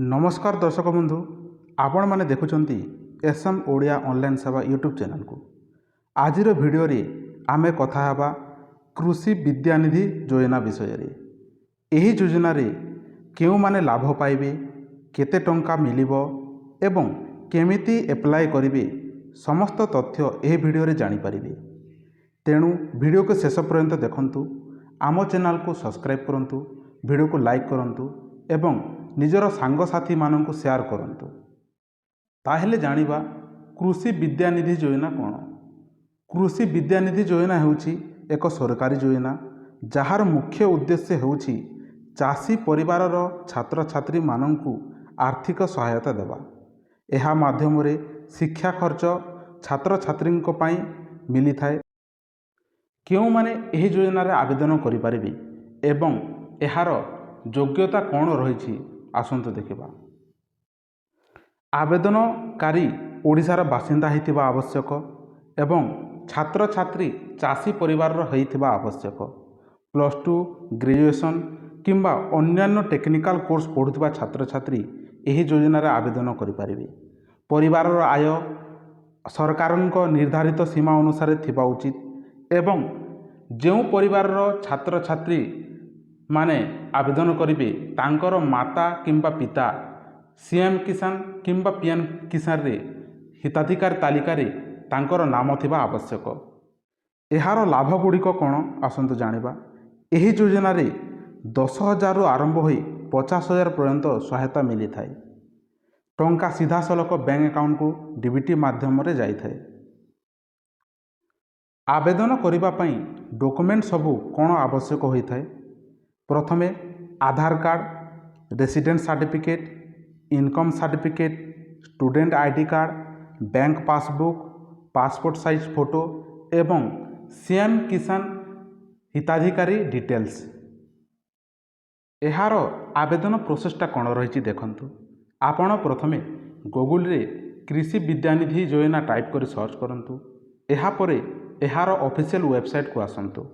नमस्कार दर्शक बंधु, आपण मैंने देखुंत एसएम ओडिया ऑनलाइन सेवा यूट्यूब चैनल को। आज वीडियो रे आमे कथा हेबा कृषि विद्यानिधि योजना विषय रे। एही योजना रे केउ माने लाभ पाइबे, केते टंका मिलिबो एवं केमिति एप्लाय करिवे समस्त तथ्य एही वीडियो रे जानि परिबे। तेणु वीडियो को शेष पर्यंत देखंतु, आम चैनल को सब्सक्राइब करंतु, वीडियो को लाइक करंतु एवं निजर सांगसाथी माननकु शेयर करंतु। ताहेले जानिबा कृषि विद्यानिधि योजना कौन। कृषि विद्यानिधि योजना हेउछि एक सरकारी योजना जहार मुख्य उद्देश्य हेउछि चाषी परिवारर छात्र छात्री माननकु आर्थिक सहायता देवा। एहा माध्यम रे शिक्षा खर्च छात्र छात्रींको पई मिली थाए। केउ माने एही योजना रे आवेदन करि परिबे एवं एहार योग्यता कौन रही आसंतु देखिबा। आवेदनकारी ओडिशार बासिंदा होइतिबा आवश्यक एवं छात्र छात्री चाषी परिवार होइतिबा आवश्यक। +2 ग्रेजुएशन किंबा अन्यान्य टेक्निकल कोर्स पढ़ुथिबा छात्र छात्री एही योजना रे आवेदन करि परिबे। परिवार आय सरकारक निर्धारित सीमा अनुसार थिबा उचित एवं जो परिवार छात्र छात्री माने आवेदन करिवे तांकर माता किंबा पिता सीएम किसान किंबा पीएम किसान रे हिताधिकारी तालिका रे तांकर नाम थिबा आवश्यक। एहार लाभ गुड़िक कौन आसंतु जानिबा। एही योजना रे 10,000 रु आरंभ होई 50,000 पर्यंत सहायता मिली थाए। टंका सीधा सलक बैंक अकाउंट को डीबीटी माध्यम रे जाई थाए। आवेदन करिबा पई डॉक्यूमेंट सबु कौन आवश्यक होई थाए। प्रथमे Aadhaar card, resident certificate, income certificate, student ID card, bank passbook, passport size photo एवं सीएम किसान हिताधिकारी डिटेल्स। एहार आवेदन प्रोसेसटा कौन रही देखंतु। आपण प्रथमे गूगल रे कृषि विद्यानिधि योजना टाइप कर सर्च करंतु। एहा परे एहार ऑफिशियल वेबसाइट को आसंतु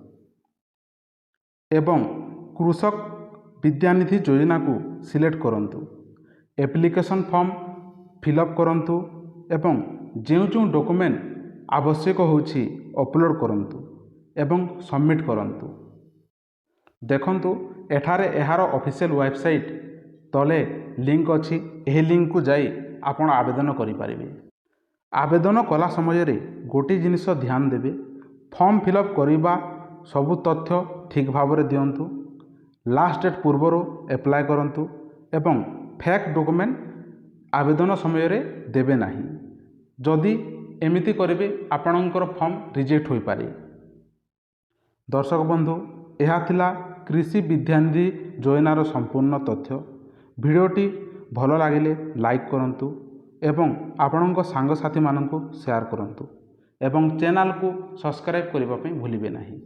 एवं कृषक विद्यानिधि योजना को सिलेक्ट करंतु। एप्लिकेशन फॉर्म फिलअप करंतु एवं जो डॉक्यूमेंट आवश्यक होछि अपलोड करंतु एवं सबमिट करंतु। देखंतु एठारे एहार ऑफिशियल वेबसाइट तले लिंक अछि। एही लिंक को जाई आपण आवेदन करि परिबे। आवेदन कला समय रे गोटी जिनिस ध्यान देबे, फॉर्म फिलअप करिबा सबु तथ्य ठीक भाव रे दियंतु। लास्ट डेट पूर्वर एप्लाय करंतु एवं फेक डॉक्यूमेंट आवेदन समय रे देबे नाही। जदि एमिति करिवे आपणकर फॉर्म रिजेक्ट होई पारे। दर्शक बंधु, एहा थिला कृषि विद्यानिधि योजनार संपूर्ण तथ्य। वीडियोटी भल लागिले लाइक करंतु एवं आपणक सांगसाथी माननकु शेयर करंतु एवं चैनल को सब्सक्राइब करिबा पई भूलिबे नाही।